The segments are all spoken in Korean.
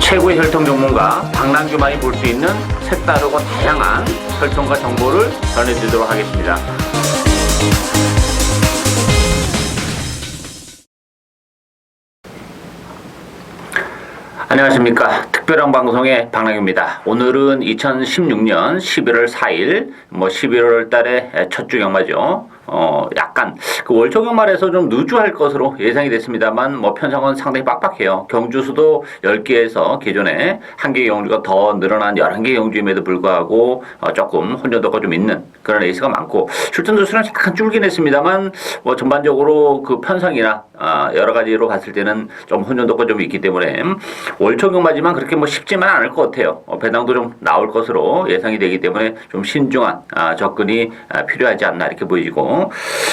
최고의 혈통 전문가 박남규만이 볼 수 있는 색다르고 다양한 혈통과 정보를 전해드리도록 하겠습니다. 안녕하십니까. 특별한 방송의 박남규입니다. 오늘은 2016년 11월 4일 11월 달의 첫 주 경마죠. 약간 월초 경마에서 좀 누주할 것으로 예상이 됐습니다만 편성은 상당히 빡빡해요. 경주수도 10개에서 기존에 1개의 경주가 더 늘어난 11개의 경주임에도 불구하고 조금 혼돈도가 좀 있는 그런 레이스가 많고, 출전주 수는 약간 줄긴 했습니다만 전반적으로 그 편성이나 여러 가지로 봤을 때는 좀 혼돈도가 좀 있기 때문에 월초 경마지만 그렇게 쉽지만 않을 것 같아요. 배당도 좀 나올 것으로 예상이 되기 때문에 좀 신중한 접근이 필요하지 않나 이렇게 보이고,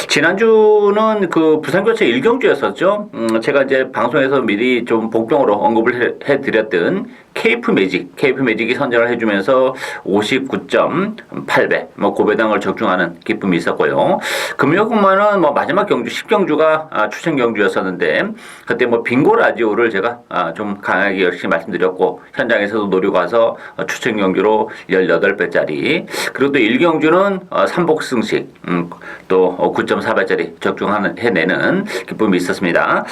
지난주는 그 부산교체 1경주였었죠. 제가 이제 방송에서 미리 좀 복병으로 언급을 해드렸던 케이프매직이 선정을 해주면서 59.8배 고배당을 적중하는 기쁨이 있었고요. 금요일만 마지막 경주 10경주가 추천 경주였었는데, 그때 빙고 라디오를 제가 좀 강하게 열심히 말씀드렸고, 현장에서도 노리고 가서 추천 경주로 18배짜리, 그리고 또 1경주는 삼복승식 또 9.4배짜리 적중해내는 기쁨이 있었습니다.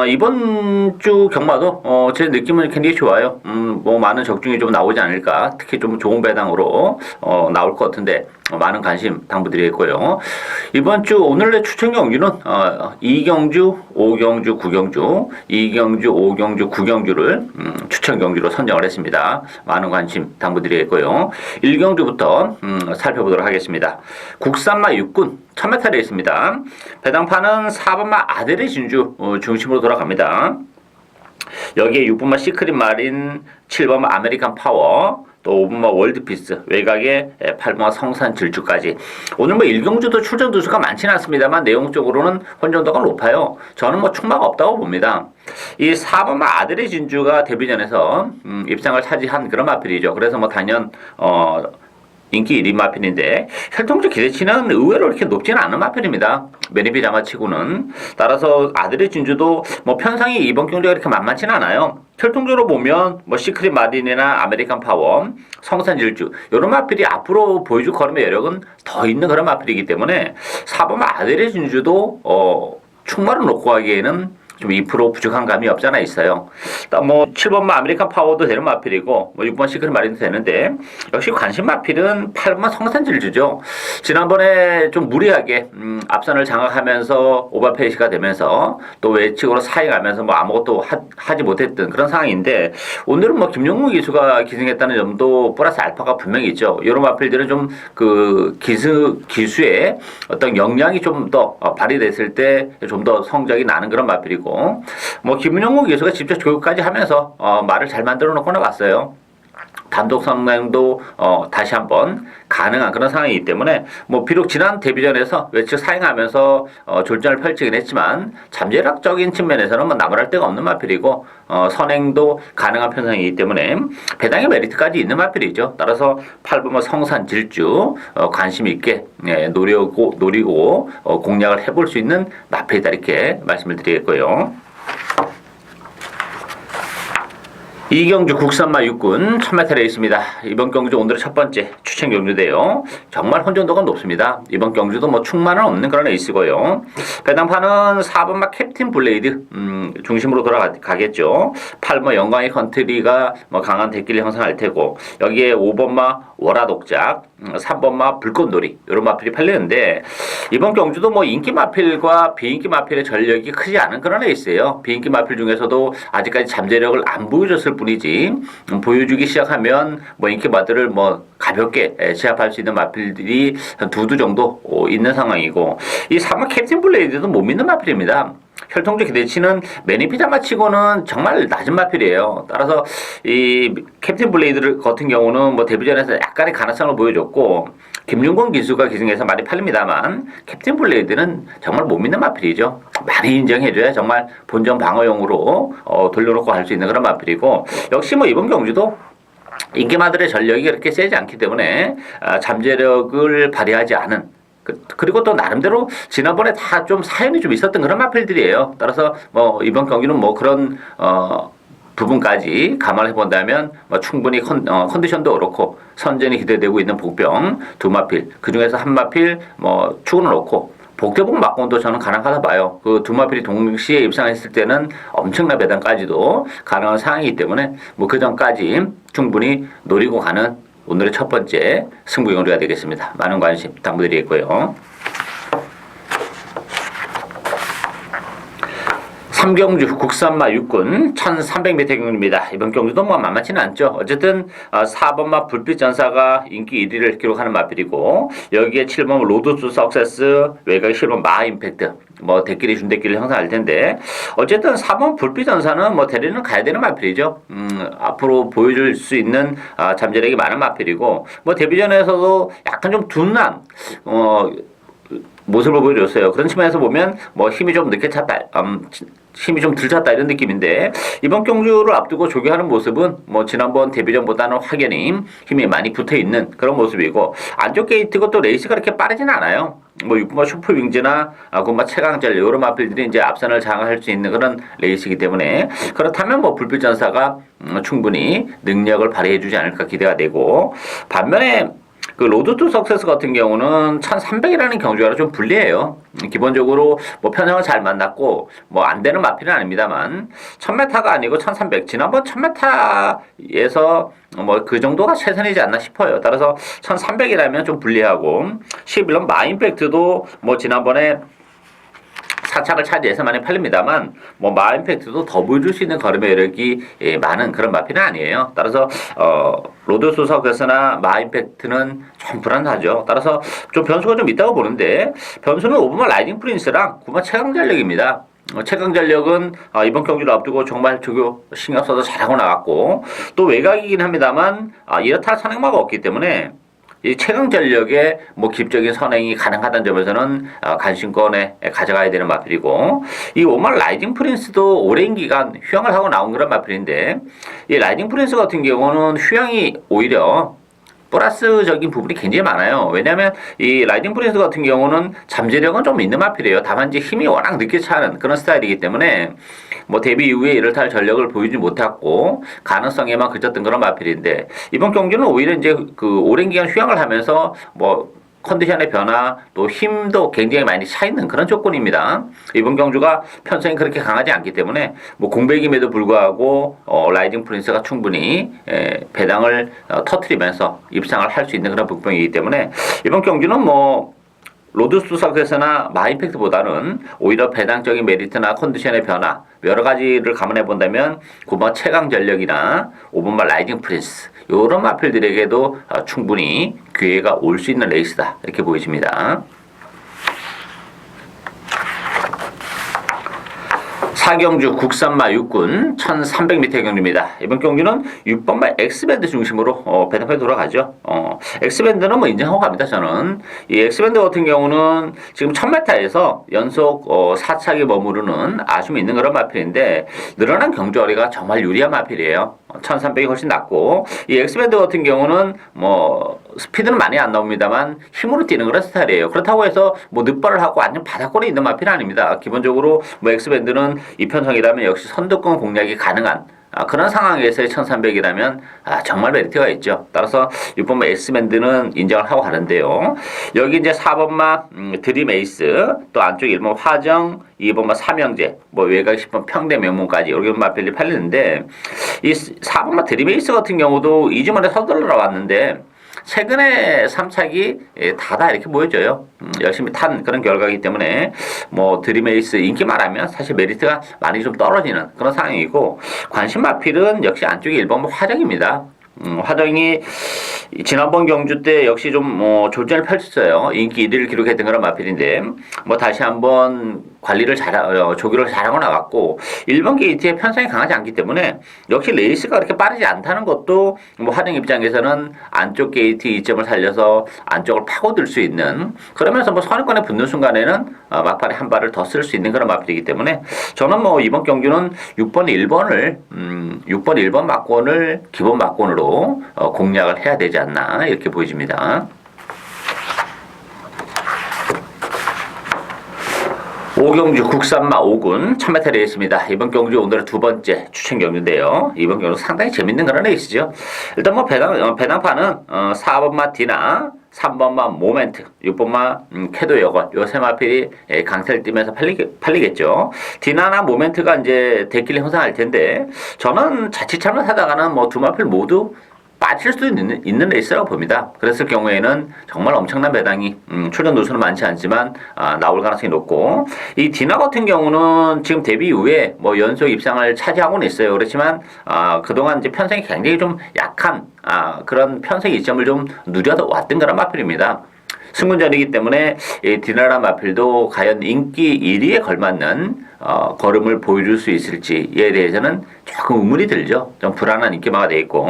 이번 주 경마도 제 느낌은 굉장히 좋아요. 많은 적중이 좀 나오지 않을까, 특히 좀 좋은 배당으로 나올 것 같은데 많은 관심 당부드리겠고요. 이번 주 오늘의 추천 경주는 2경주, 5경주, 9경주, 2경주, 5경주, 9경주를 추천 경주로 선정을 했습니다. 많은 관심 당부드리겠고요. 1경주부터 살펴보도록 하겠습니다. 국산마 육군 1000m에 있습니다. 배당판은 4번마 아델의 진주 중심으로 돌아갑니다. 여기에 6번마 시크릿 마린, 7번마 아메리칸 파워, 또 5번마 월드피스, 외곽에 8번마 성산 질주까지. 오늘 1경주도 출전 두수가 많지는 않습니다만 내용적으로는 혼전도가 높아요. 저는 충마가 없다고 봅니다. 이 4번마 아들의 진주가 데뷔전에서 입상을 차지한 그런 마필이죠. 그래서 단연 인기 1위 마필인데, 혈통적 기대치는 의외로 이렇게 높지는 않은 마필입니다. 매니비 자마치고는. 따라서 아들의 진주도 편성이 이번 경주가 이렇게 만만치는 않아요. 혈통적으로 보면 시크릿 마린이나 아메리칸 파워, 성산 질주 이런 마필이 앞으로 보여줄 걸음의 여력은 더 있는 그런 마필이기 때문에 4번 아들의 진주도 충마를 놓고 가기에는 좀 2% 부족한 감이 없지 않아 있어요. 7번마 아메리칸 파워도 되는 마필이고 6번 시크릿 마린도 되는데, 역시 관심 마필은 8번마 성산질주죠. 지난번에 좀 무리하게 앞선을 장악하면서 오버페이스가 되면서 또 외측으로 사행하면서 아무것도 하지 못했던 그런 상황인데, 오늘은 김용문 기수가 기승했다는 점도 플러스 알파가 분명히 있죠. 이런 마필들은 좀 그 기수의 어떤 역량이 좀 더 발휘됐을 때 좀 더 성적이 나는 그런 마필이고, 김윤영국 교수가 직접 교육까지 하면서 말을 잘 만들어 놓고 나갔어요. 단독 성능도 다시 한번 가능한 그런 상황이기 때문에 비록 지난 데뷔전에서 외측 사행하면서 졸전을 펼치긴 했지만 잠재력적인 측면에서는 나무랄 데가 없는 마필이고, 선행도 가능한 편성이기 때문에 배당의 메리트까지 있는 마필이죠. 따라서 8번마 성산 질주 관심 있게 노리고 공략을 해볼 수 있는 마필이다 이렇게 말씀을 드리겠고요. 2경주 국산마 육군 1000m에 있습니다. 이번 경주 오늘의 첫 번째 추천 경주인데요. 정말 혼전도가 높습니다. 이번 경주도 충만은 없는 그런 레이스고요. 배당판은 4번마 캡틴 블레이드 중심으로 돌아가겠죠. 8번 영광의 컨트리가 강한 대기를 형성할 테고, 여기에 5번마 월화독작, 3번마 불꽃놀이 이런 마필이 팔리는데, 이번 경주도 인기 마필과 비인기 마필의 전력이 크지 않은 그런 레이스예요. 비인기 마필 중에서도 아직까지 잠재력을 안 보여줬을 뿐이지, 보여주기 시작하면 인기 마들을 가볍게 제압할 수 있는 마필들이 한 2두 정도 있는 상황이고, 이 3번 캡틴 블레이드도 못 믿는 마필입니다. 혈통적 기대치는 매니피자마치고는 정말 낮은 마필이에요. 따라서 이 캡틴 블레이드 같은 경우는 데뷔전에서 약간의 가능성을 보여줬고, 김윤건 기수가 기승해서 많이 팔립니다만 캡틴 블레이드는 정말 못 믿는 마필이죠. 많이 인정해줘야 정말 본전 방어용으로 돌려놓고 할 수 있는 그런 마필이고, 역시 이번 경주도 인기마들의 전력이 그렇게 세지 않기 때문에 잠재력을 발휘하지 않은, 그리고 또 나름대로 지난번에 다 좀 사연이 좀 있었던 그런 마필들이에요. 따라서 이번 경기는 그런 부분까지 감안해 본다면 뭐 충분히 컨디션도 그렇고 선전이 기대되고 있는 복병 두 마필 그 중에서 한 마필 뭐 추gun을 놓고 복대복 막공도 저는 가능하다 봐요. 그 두 마필이 동시에 입상했을 때는 엄청난 배당까지도 가능한 상황이기 때문에 뭐 그 전까지 충분히 노리고 가는 오늘의 첫 번째 승부 경주가 되겠습니다. 많은 관심 당부드리겠고요. 3경주 국산마 6군 1300m 경주입니다. 이번 경주도 뭐 만만치는 않죠. 어쨌든 4번마 불빛전사가 인기 1위를 기록하는 마필이고 여기에 7번 로드투 석세스 외곽에 7번 마임팩트 뭐 대끼리 준대끼리 형성할 텐데 어쨌든 4번 불빛전사는 뭐 대리는 가야 되는 마필이죠. 앞으로 보여줄 수 있는 잠재력이 많은 마필이고 뭐 데뷔전에서도 약간 좀 둔한 모습을 보여줬어요. 그런 측면에서 보면 뭐 힘이 좀 늦게 찼다, 힘이 좀 덜 찼다 이런 느낌인데 이번 경주를 앞두고 조교하는 모습은 뭐 지난번 데뷔전보다는 확연히 힘이 많이 붙어 있는 그런 모습이고 안쪽 게이트가 또 레이스가 그렇게 빠르지는 않아요. 뭐 6번 슈퍼윙즈나 9번 최강절 이런 마필들이 이제 앞선을 장악할 수 있는 그런 레이스이기 때문에 그렇다면 뭐 불빛전사가 충분히 능력을 발휘해주지 않을까 기대가 되고 반면에 그 로드 투 석세스 같은 경우는 1300이라는 경주가 좀 불리해요. 기본적으로 뭐 편향을 잘 만났고 뭐 안 되는 마필은 아닙니다만 1000m가 아니고 1300 지난번 1000m에서 뭐 그 정도가 최선이지 않나 싶어요. 따라서 1300이라면 좀 불리하고 11번 마임팩트도 뭐 지난번에 4착을 차지해서 많이 팔립니다만 뭐 마임팩트도 더 보여줄 수 있는 걸음의 여력이 많은 그런 마필은 아니에요. 따라서 로드 수석에서나 마임팩트는 좀 불안하죠. 따라서 좀 변수가 좀 있다고 보는데 변수는 5번마 라이딩 프린스랑 9번 최강전력입니다. 최강전력은 이번 경기를 앞두고 정말 조교 신경 써서 잘하고 나갔고 또 외곽이긴 합니다만 이렇다 선행마가 없기 때문에 이 최강 전력의 뭐 기습적인 선행이 가능하다는 점에서는 관심권에 가져가야 되는 마필이고 이 오말 라이징 프린스도 오랜 기간 휴양을 하고 나온 그런 마필인데 이 라이징 프린스 같은 경우는 휴양이 오히려 플러스적인 부분이 굉장히 많아요. 왜냐하면 이 라이딩 프린스 같은 경우는 잠재력은 좀 있는 마필이에요. 다만 이제 힘이 워낙 늦게 차는 그런 스타일이기 때문에 뭐 데뷔 이후에 이렇다 할 전력을 보이지 못했고 가능성에만 그쳤던 그런 마필인데 이번 경기는 오히려 이제 그 오랜 기간 휴양을 하면서 뭐 컨디션의 변화 또 힘도 굉장히 많이 차 있는 그런 조건입니다. 이번 경주가 편성이 그렇게 강하지 않기 때문에 뭐 공백임에도 불구하고 라이징 프린스가 충분히 배당을 터트리면서 입상을 할 수 있는 그런 복병이기 때문에 이번 경주는 뭐 로드 수석에서나 마임팩트보다는 오히려 배당적인 메리트나 컨디션의 변화 여러 가지를 감안해 본다면 9번 최강 전력이나 5번마 라이징 프린스 이런 마필들에게도 충분히 기회가 올 수 있는 레이스다 이렇게 보여집니다. 4경주 국산마 6군 1300m 경주입니다. 이번 경주는 6번마 엑스밴드 중심으로 배당표에 돌아가죠. 엑스밴드는 뭐 인정하고 갑니다. 저는 이 엑스밴드 같은 경우는 지금 1000m에서 연속 4착에 머무르는 아쉬움이 있는 그런 마필인데 늘어난 경주거리가 정말 유리한 마필이에요. 1300이 훨씬 낮고 이 엑스밴드 같은 경우는 뭐 스피드는 많이 안 나옵니다만 힘으로 뛰는 그런 스타일이에요. 그렇다고 해서 뭐 늑발을 하고 완전 바닥권에 있는 마필은 아닙니다. 기본적으로 뭐 엑스밴드는 이편성이라면 역시 선두권 공략이 가능한 그런 상황에서의 1300이라면 정말 메리트가 있죠. 따라서 6번마 엑스밴드는 인정을 하고 가는데요. 여기 이제 4번마 드림 에이스 또 안쪽 1번 화정 2번마 삼형제 뭐 외곽 10번 평대 명문까지 이렇게 마필이 팔리는데 이 4번마 드림 에이스 같은 경우도 2주 만에 서둘러 나왔는데 최근에 3착이 다다 이렇게 보여져요. 열심히 탄 그런 결과이기 때문에 뭐 드림에이스 인기 말하면 사실 메리트가 많이 좀 떨어지는 그런 상황이고 관심 마필은 역시 안쪽에 1번 화정입니다. 화정이 지난번 경주 때 역시 좀 조전을 펼쳤어요. 인기 1위를 기록했던 그런 마필인데 뭐 다시 한번 관리를 조기를 잘하고 나갔고 1번 게이트의 편성이 강하지 않기 때문에 역시 레이스가 그렇게 빠르지 않다는 것도 뭐 화정 입장에서는 안쪽 게이트 이점을 살려서 안쪽을 파고들 수 있는 그러면서 뭐 선행권에 붙는 순간에는 막판에 한 발을 더 쓸 수 있는 그런 마필이기 때문에 저는 뭐 이번 경주는 6번 1번 막권을 기본 막권으로 공략을 해야 되지 않나 이렇게 보여집니다. 오경주 국산마 5군 1000m 레이스입니다. 이번 경주 오늘의 두 번째 추천 경주인데요. 이번 경주 상당히 재밌는 그런 레이스죠. 일단 뭐 배당판은 4번마 디나, 3번마 모멘트, 6번마 캐도 여건 요 세 마필이 강세를 띠면서 팔리겠죠. 디나나 모멘트가 이제 대길을 형성할 텐데 저는 자칫 잘못하다가는 뭐 두 마필 모두 빠질 수 있는 레이스라고 봅니다. 그랬을 경우에는 정말 엄청난 배당이 출전 누수는 많지 않지만 나올 가능성이 높고, 이 디나 같은 경우는 지금 데뷔 이후에 뭐 연속 입상을 차지하고는 있어요. 그렇지만 그동안 이제 편성이 굉장히 좀 약한 그런 편성 이점을 좀 누려왔던 그런 마필입니다. 승문전이기 때문에 이 디나라 마필도 과연 인기 1위에 걸맞는 걸음을 보여줄 수 있을지에 대해서는 조금 의문이 들죠. 좀 불안한 인기마가 돼 있고,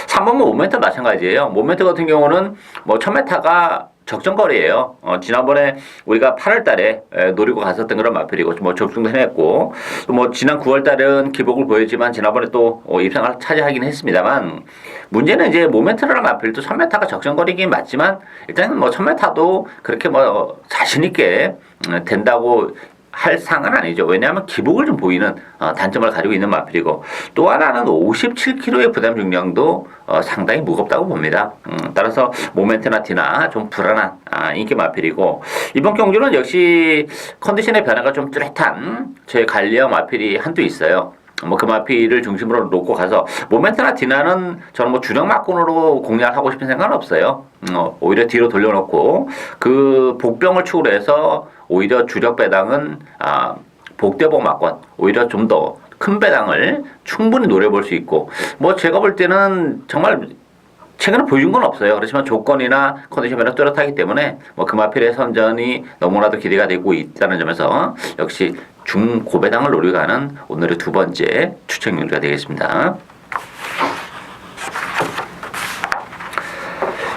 3번은 모멘트 마찬가지예요. 모멘트 같은 경우는 뭐 1000m가 적정거리예요. 지난번에 우리가 8월 달에 노리고 갔었던 그런 마필이고, 뭐 접종도 해냈고, 또 뭐 지난 9월 달은 기복을 보였지만 지난번에 또 입상을 차지하긴 했습니다만, 문제는 이제 모멘트라는 마필도 1000m가 적정거리긴 맞지만, 일단은 뭐 1000m도 그렇게 뭐 자신있게 된다고 할 상은 아니죠. 왜냐하면 기복을 좀 보이는 단점을 가지고 있는 마필이고, 또 하나는 57kg의 부담 중량도 상당히 무겁다고 봅니다. 따라서 모멘트나 디나 좀 불안한 인기 마필이고, 이번 경주는 역시 컨디션의 변화가 좀 뚜렷한 제 관리형 마필이 한두 있어요. 뭐 그 마필을 중심으로 놓고 가서 모멘트나 디나는 저는 뭐 주력 막군으로 공략하고 싶은 생각은 없어요. 오히려 뒤로 돌려놓고 그 복병을 축으로 해서 오히려 주력 배당은 복대복 막권, 오히려 좀 더 큰 배당을 충분히 노려볼 수 있고, 뭐 제가 볼 때는 정말 최근에 보여준 건 없어요. 그렇지만 조건이나 컨디션 변화 뚜렷하기 때문에 뭐 금화필의 선전이 너무나도 기대가 되고 있다는 점에서 역시 중고배당을 노리고 가는 오늘의 두 번째 추천 경주가 되겠습니다.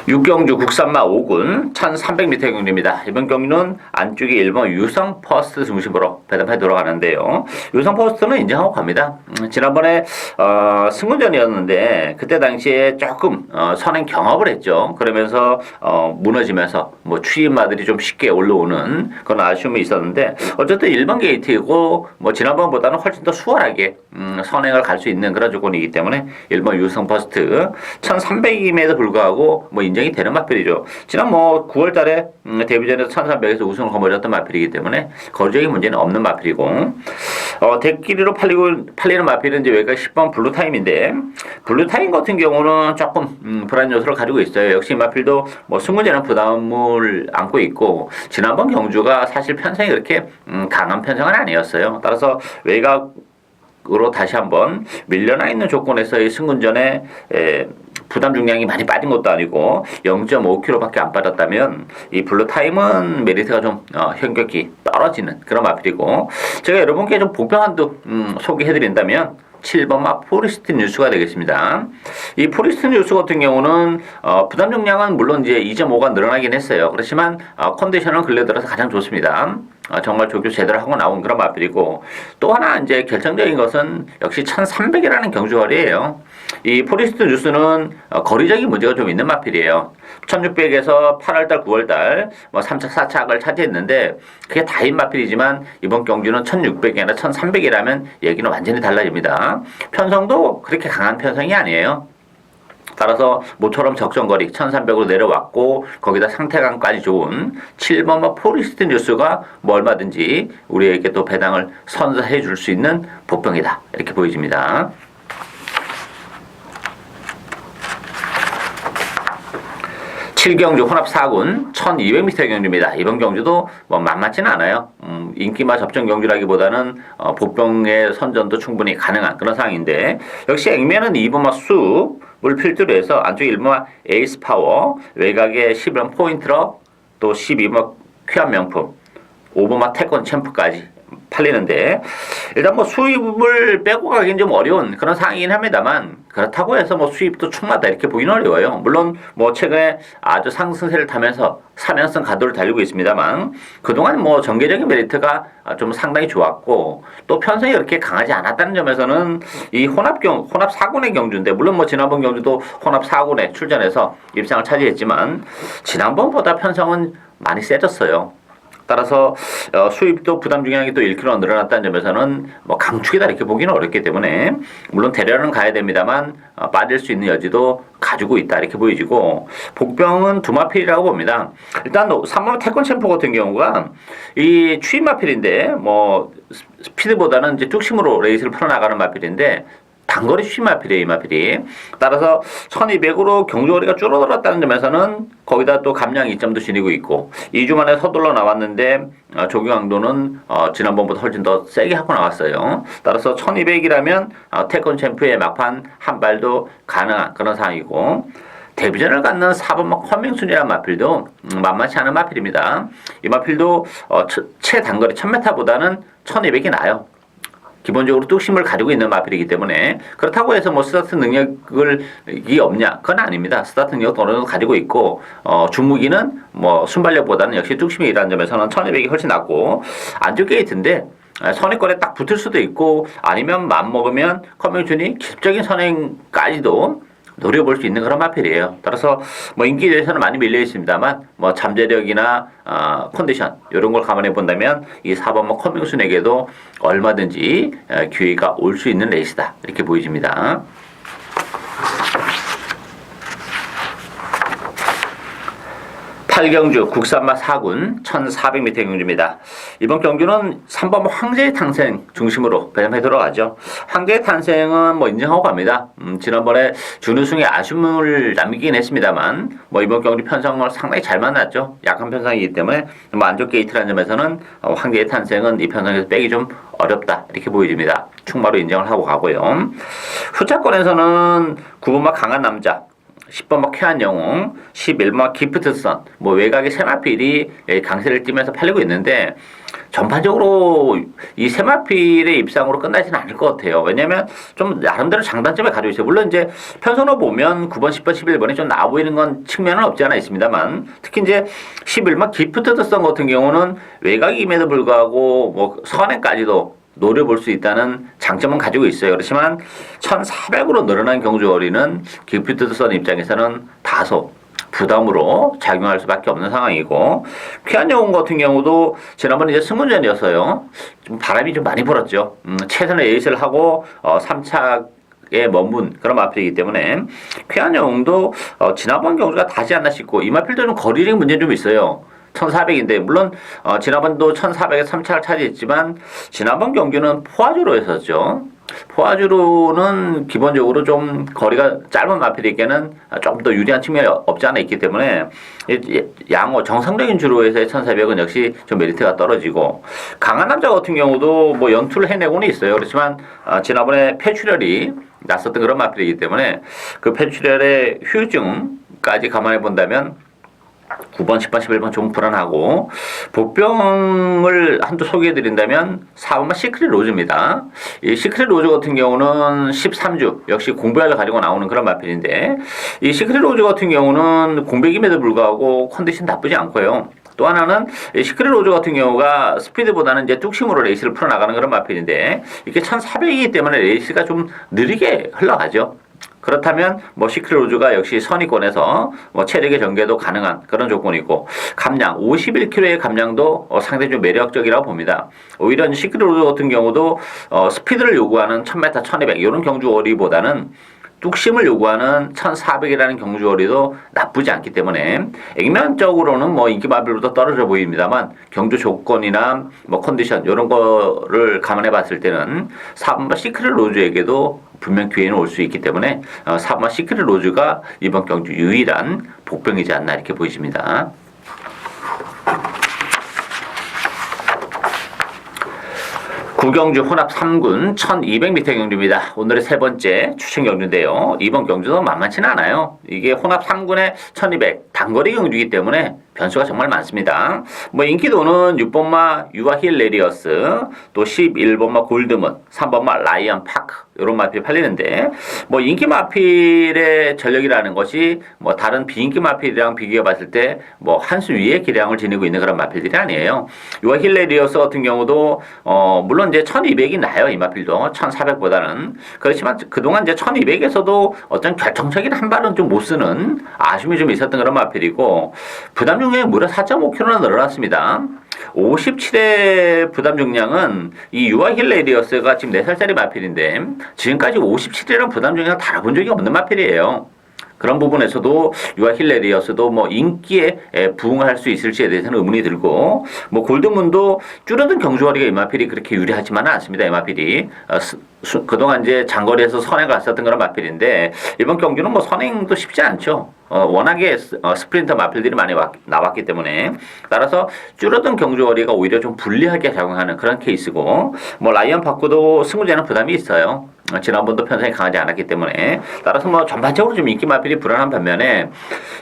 육경주 국산마 5군 1300m 경주입니다. 이번 경주는 안쪽에 1번 유성 퍼스트 중심으로 배당판이 돌아가는데요. 유성 퍼스트는 인정하고 갑니다. 지난번에 승문전이었는데 그때 당시에 조금 선행 경합을 했죠. 그러면서 무너지면서 뭐 추임마들이 좀 쉽게 올라오는 그런 아쉬움이 있었는데, 어쨌든 1번 게이트이고 뭐 지난번보다는 훨씬 더 수월하게 선행을 갈 수 있는 그런 조건이기 때문에 1번 유성 퍼스트 1300임에도 불구하고 뭐 인정이 되는 마필이죠. 지난 뭐 9월 달에 데뷔전에서 1300에서 우승을 거머쥐었던 마필이기 때문에 거리적인 문제는 없는 마필이고, 대끼리로 팔리는 마필은 이제 여기가 10번 블루타임인데, 블루타임 같은 경우는 조금 불안 요소를 가지고 있어요. 역시 마필도 뭐 승무제는 부담을 안고 있고, 지난번 경주가 사실 편성이 그렇게 강한 편성은 아니었어요. 따라서 외곽으로 다시 한번 밀려나 있는 조건에서의 승군전에 부담 중량이 많이 빠진 것도 아니고 0.5kg밖에 안 빠졌다면 이 블루타임은 메리트가 좀 현격히 떨어지는 그런 마필이고, 제가 여러분께 좀 복병 한두 소개해드린다면 7번마 포리스트 뉴스가 되겠습니다. 이 포리스트 뉴스 같은 경우는 부담 중량은 물론 이제 2.5가 늘어나긴 했어요. 그렇지만 컨디션은 근래 들어서 가장 좋습니다. 정말 조교 제대로 하고 나온 그런 마필이고, 또 하나 이제 결정적인 것은 역시 1300이라는 경주거리예요. 이 포리스트 뉴스는 거리적인 문제가 좀 있는 마필이에요. 1600에서 8월달, 9월달 뭐 3착, 4착을 차지했는데 그게 다인 마필이지만 이번 경주는 1600이나 1300이라면 얘기는 완전히 달라집니다. 편성도 그렇게 강한 편성이 아니에요. 따라서 모처럼 적정거리 1300으로 내려왔고 거기다 상태감까지 좋은 7번마 포리스트 뉴스가 뭐 얼마든지 우리에게 또 배당을 선사해 줄 수 있는 복병이다, 이렇게 보여집니다. 칠경주 혼합 4군 1200m 경주입니다. 이번 경주도 뭐 만만치는 않아요. 인기마 접전 경주라기보다는 복병의 선전도 충분히 가능한 그런 상황인데, 역시 액면은 2번마 숲을 필두로 해서 안쪽에 1번마 에이스 파워, 외곽에 11번 포인트러, 또 12번마 쾌한 명품, 5번마 태권 챔프까지 팔리는데, 일단 뭐 수입을 빼고 가긴 좀 어려운 그런 상황이긴 합니다만, 그렇다고 해서 뭐 수입도 충분하다 이렇게 보기는 어려워요. 물론 뭐 최근에 아주 상승세를 타면서 3연승 가도를 달리고 있습니다만, 그동안 뭐 전개적인 메리트가 좀 상당히 좋았고, 또 편성이 그렇게 강하지 않았다는 점에서는 이 혼합 4군의 경주인데, 물론 뭐 지난번 경주도 혼합 4군에 출전해서 입상을 차지했지만 지난번보다 편성은 많이 세졌어요. 따라서 수입도 부담 중량이 또 1kg 늘어났다는 점에서는 뭐 강축이다 이렇게 보기는 어렵기 때문에 물론 대련은 가야 됩니다만 빠질 수 있는 여지도 가지고 있다 이렇게 보여지고 복병은 두 마필이라고 봅니다. 일단 3번 태권 챔프 같은 경우가 이 추임 마필인데 뭐 스피드보다는 이제 뚝심으로 레이스를 풀어나가는 마필인데 단거리 추임 마필이에요, 이 마필이. 따라서 1200으로 경주거리가 줄어들었다는 점에서는 거기다 또 감량 이점도 지니고 있고 2주 만에 서둘러 나왔는데 조경강도는 지난번보다 훨씬 더 세게 하고 나왔어요. 따라서 1200이라면 태권 챔프의 막판 한 발도 가능한 그런 상황이고 데뷔전을 갖는 4번마 커밍순이라는 마필도 만만치 않은 마필입니다. 이 마필도 최단거리 1000m보다는 1200이 나아요. 기본적으로 뚝심을 가지고 있는 마필이기 때문에 그렇다고 해서 뭐 스타트 능력이 없냐? 그건 아닙니다. 스타트 능력 어느 정도 가지고 있고 주무기는 뭐 순발력보다는 역시 뚝심이 일하는 점에서는 1200이 훨씬 낫고 안쪽 게이트인데 선행권에 딱 붙을 수도 있고 아니면 맘먹으면 커밍준이 기습적인 선행까지도 노려볼 수 있는 그런 마필이에요. 따라서 뭐 인기에 대해서는 많이 밀려 있습니다만 뭐 잠재력이나 컨디션 이런 걸 감안해 본다면 이 4번 뭐 커밍순에게도 얼마든지 기회가 올 수 있는 레이스다 이렇게 보여집니다. 8경주 국산마 4군 1400m 경주입니다. 이번 경주는 3번 황제의 탄생 중심으로 배점해 들어가죠. 황제의 탄생은 뭐 인정하고 갑니다. 지난번에 준우승에 아쉬움을 남기긴 했습니다만 뭐 이번 경주 편성을 상당히 잘 만났죠. 약한 편성이기 때문에 뭐 안쪽 게이트라는 점에서는 황제의 탄생은 이 편성에서 빼기 좀 어렵다 이렇게 보여집니다. 충마로 인정을 하고 가고요. 후차권에서는 9번마 강한 남자 10번마 쾌한 영웅, 11번마 기프트선, 뭐 외곽의 세마필이 강세를 띠면서 팔리고 있는데 전반적으로 이 세마필의 입상으로 끝나지는 않을 것 같아요. 왜냐면 좀 나름대로 장단점을 가지고 있어요. 물론 이제 편성으로 보면 9번, 10번, 11번이 좀 나아 보이는 건 측면은 없지 않아 있습니다만 특히 이제 11번 기프트선 같은 경우는 외곽임에도 불구하고 뭐 선행까지도 노려볼 수 있다는 장점은 가지고 있어요. 그렇지만 1400으로 늘어난 경주거리는 기프트선 입장에서는 다소 부담으로 작용할 수밖에 없는 상황이고 쾌한 영웅 같은 경우도 지난번에 이제 승문전이었어요. 좀 바람이 좀 많이 불었죠. 최선의 에이스를 하고 3차에 머문 그런 마필이기 때문에 쾌한 영웅도 지난번 경주가 다시 않나 싶고 이 마필도 좀 거리력 문제 좀 있어요. 1400인데 물론 지난번도 1400에 3차를 차지했지만 지난번 경기는 포화주로 했었죠. 포화주로는 기본적으로 좀 거리가 짧은 마필에게는 좀 더 유리한 측면이 없지 않아 있기 때문에 양호 정상적인 주로에서의 1400은 역시 좀 메리트가 떨어지고 강한 남자 같은 경우도 뭐 연투를 해내고는 있어요. 그렇지만 지난번에 폐출혈이 났었던 그런 마필이기 때문에 그 폐출혈의 후유증까지 감안해 본다면 9번, 10번, 11번 좀 불안하고 복병을 한두 소개해드린다면 4번만 시크릿 로즈입니다. 이 시크릿 로즈 같은 경우는 13주 역시 공백을 가지고 나오는 그런 마필인데 이 시크릿 로즈 같은 경우는 공백임에도 불구하고 컨디션 나쁘지 않고요. 또 하나는 시크릿 로즈 같은 경우가 스피드보다는 이제 뚝심으로 레이스를 풀어나가는 그런 마필인데 이게 1400이기 때문에 레이스가 좀 느리게 흘러가죠. 그렇다면 뭐 시크릿 로즈가 역시 선의권에서 뭐 체력의 전개도 가능한 그런 조건이고 감량 51kg의 감량도 상당히 좀 매력적이라고 봅니다. 오히려 시크릿 로즈 같은 경우도 스피드를 요구하는 1000m, 1200 이런 경주거리보다는 뚝심을 요구하는 1400이라는 경주거리도 나쁘지 않기 때문에 액면적으로는 뭐 인기 마필보다 떨어져 보입니다만 경주 조건이나 뭐 컨디션 이런 거를 감안해 봤을 때는 4번마 시크릿 로즈에게도 분명 기회는 올 수 있기 때문에 4번마 시크릿 로즈가 이번 경주 유일한 복병이지 않나 이렇게 보여집니다. 구경주 혼합 3군 1200m 경주입니다. 오늘의 세 번째 추천 경주인데요. 이번 경주도 만만치는 않아요. 이게 혼합 3군의 1200 단거리 경주이기 때문에 변수가 정말 많습니다. 뭐 인기도는 6번마 유아 힐레리어스, 또 11번마 골드문, 3번마 라이언 파크 이런 마필이 팔리는데 뭐 인기 마필의 전력이라는 것이 뭐 다른 비인기 마필이랑 비교해 봤을 때 뭐 한 수 위의 기량을 지니고 있는 그런 마필들이 아니에요. 유아 힐레리어스 같은 경우도 물론 이제 1200이 나요. 이 마필도 1400보다는 그렇지만 그동안 이제 1200에서도 어떤 결정적인 한 발은 좀 못 쓰는 아쉬움이 좀 있었던 그런 마필이고 부담 중에 무려 4.5kg나 늘어났습니다. 57의 부담 중량은 이 유아 힐레리어스가 지금 4살짜리 마필인데 지금까지 57이라는 부담 중량 달아본 적이 없는 마필이에요. 그런 부분에서도 유아 힐레리어스도 뭐 인기에 부응할 수 있을지에 대해서는 의문이 들고, 뭐 골드문도 줄어든 경주거리가 이마필이 그렇게 유리하지만은 않습니다. 이마필이 그동안 이제 장거리에서 선행 갔었던 그런 마필인데 이번 경주는 뭐 선행도 쉽지 않죠. 워낙에 스프린터 마필들이 많이 나왔기 때문에, 따라서 줄어든 경주거리가 오히려 좀 불리하게 작용하는 그런 케이스고, 뭐 라이언 파크도 승부제는 부담이 있어요. 지난번도 편성이 강하지 않았기 때문에, 따라서 뭐 전반적으로 좀 인기 마필이 불안한 반면에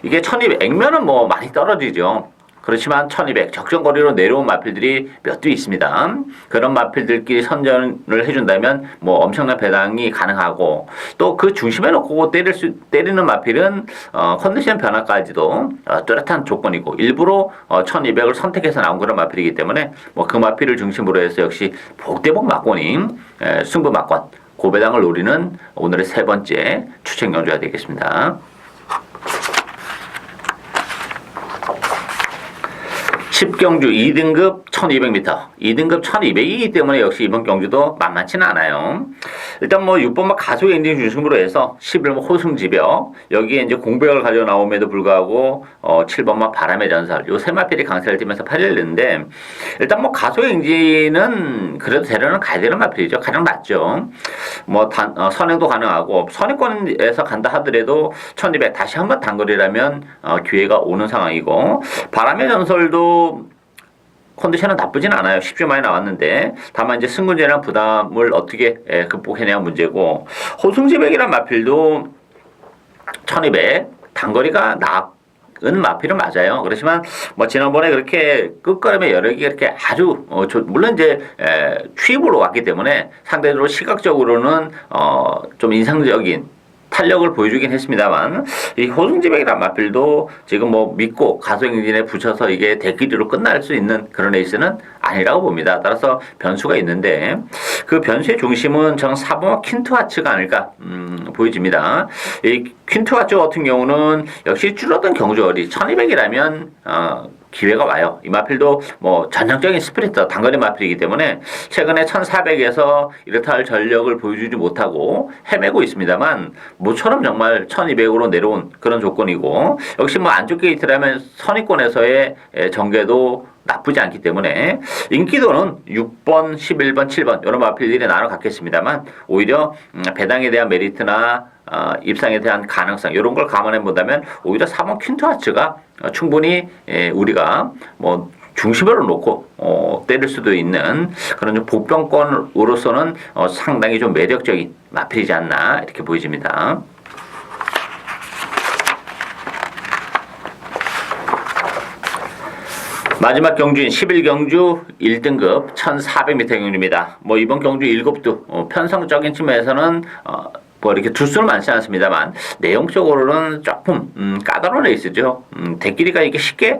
이게 1200 액면은 뭐 많이 떨어지죠. 그렇지만 1200 적정거리로 내려온 마필들이 몇 두 있습니다. 그런 마필들끼리 선전을 해준다면 뭐 엄청난 배당이 가능하고, 또 그 중심에 놓고 때리는 마필은 컨디션 변화까지도 뚜렷한 조건이고, 일부러 1200을 선택해서 나온 그런 마필이기 때문에 뭐 그 마필을 중심으로 해서 역시 복대복 막권이 승부 막권 고배당을 노리는 오늘의 세 번째 추천 경주가 되겠습니다. 10경주 2등급 1200m, 2등급 1200이기 때문에 역시 이번 경주도 만만치는 않아요. 일단 뭐 6번마 가속 엔진 중심으로 해서 11번 호승지벽, 여기에 이제 공백을 가져 나옴에도 불구하고 7번마 바람의 전설, 요 세 마필이 강세를 띠면서 팔리를 했는데, 일단 뭐 가속 엔진은 그래도 대련은 가야 되는 마필이죠. 가장 낫죠. 뭐 선행도 가능하고, 선행권에서 간다 하더라도 1200 다시 한번 단거리라면 기회가 오는 상황이고, 바람의 전설도 컨디션은 나쁘진 않아요. 10주 만에 나왔는데, 다만 이제 승군제랑 부담을 어떻게 극복해내야 문제고, 호승지백이란 마필도 1200 단거리가 나은 마필은 맞아요. 그렇지만 뭐 지난번에 그렇게 끝걸음의 여력이 그렇게 아주 물론 이제 취입으로 왔기 때문에 상대적으로 시각적으로는 좀 인상적인 탄력을 보여주긴 했습니다만, 이 호승지백이란 마필도 지금 뭐 믿고 가속 엔진에 붙여서 이게 대끼리로 끝날 수 있는 그런 레이스는 아니라고 봅니다. 따라서 변수가 있는데, 그 변수의 중심은 저는 4번와 퀸트와츠가 아닐까 보여집니다. 이 퀸트와츠 같은 경우는 역시 줄어든 경주거리 1200이라면 기회가 와요. 이 마필도 뭐 전형적인 스프린터 단거리 마필이기 때문에 최근에 1400에서 이렇다 할 전력을 보여주지 못하고 헤매고 있습니다만, 모처럼 정말 1200으로 내려온 그런 조건이고, 역시 뭐 안쪽 게이트라면 선위권에서의 전개도 나쁘지 않기 때문에 인기도는 6번, 11번, 7번 이런 마필들이 나눠 갖겠습니다만, 오히려 배당에 대한 메리트나 입상에 대한 가능성 이런 걸 감안해 본다면 오히려 4번 퀸트와츠가 충분히 우리가 뭐 중심으로 놓고 때릴 수도 있는 그런 좀 복병권으로서는 상당히 좀 매력적인 마필이지 않나 이렇게 보여집니다. 마지막 경주인 11경주 1등급 1400m 경주입니다. 뭐 이번 경주 7두 편성적인 측면에서는 뭐 이렇게 두수는 많지 않습니다만 내용적으로는 조금 까다로운 레이스죠. 대끼리가 이게 쉽게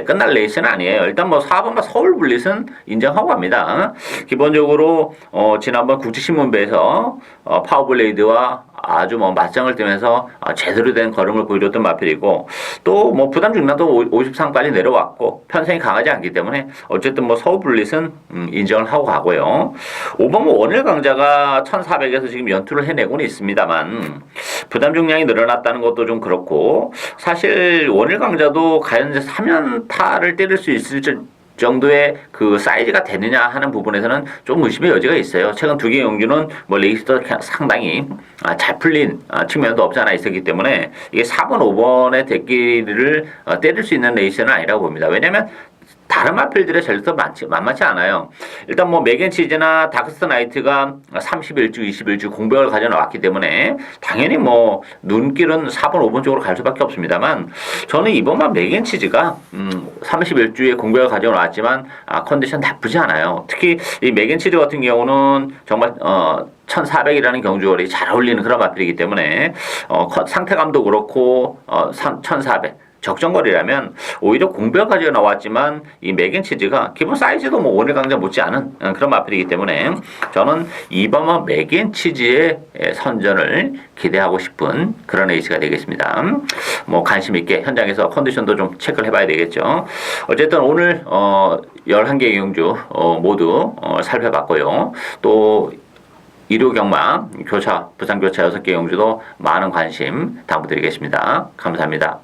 끝날 레이스는 아니에요. 일단 뭐 4번과 서울 블릿은 인정하고 합니다. 기본적으로 지난번 국제신문배에서 파워블레이드와 아주 뭐 맞짱을 뜨면서 제대로 된 걸음을 보여줬던 마필이고, 또 뭐 부담 중량도 53까지 내려왔고 편성이 강하지 않기 때문에 어쨌든 뭐 서울 블릿은 인정을 하고 가고요. 5번 원일 강자가 1400에서 지금 연투를 해내고는 있습니다만 부담 중량이 늘어났다는 것도 좀 그렇고, 사실 원일 강자도 과연 이제 3연타를 때릴 수 있을 정도의 그 사이즈가 되느냐 하는 부분에서는 좀 의심의 여지가 있어요. 최근 두 개의 경주는 뭐 레이스도 상당히 잘 풀린 측면도 없지 않아 있었기 때문에 이게 4번, 5번의 대끼리를 때릴 수 있는 레이스는 아니라고 봅니다. 왜냐하면 다른 마필들의 전력도 만만치 않아요. 일단 뭐 맥앤치즈나 다크스트 나이트가 31주, 21주 공백을 가져 나왔기 때문에 당연히 뭐 눈길은 4번, 5번 쪽으로 갈 수밖에 없습니다만, 저는 이번만 맥앤치즈가 31주에 공백을 가져 나왔지만 컨디션 나쁘지 않아요. 특히 이 맥앤치즈 같은 경우는 정말 1400이라는 경주거리 잘 어울리는 그런 마필이기 때문에 상태감도 그렇고 1400 적정거리라면 오히려 공백까지가 나왔지만 이 맥앤치즈가 기본 사이즈도 뭐 오늘 강자 못지않은 그런 마필이기 때문에 저는 이번만 맥앤치즈의 선전을 기대하고 싶은 그런 에이스가 되겠습니다. 뭐 관심 있게 현장에서 컨디션도 좀 체크를 해봐야 되겠죠. 어쨌든 오늘 11개 경주 모두 살펴봤고요. 또 일요경마 교차 부산교차 6개 경주도 많은 관심 당부드리겠습니다. 감사합니다.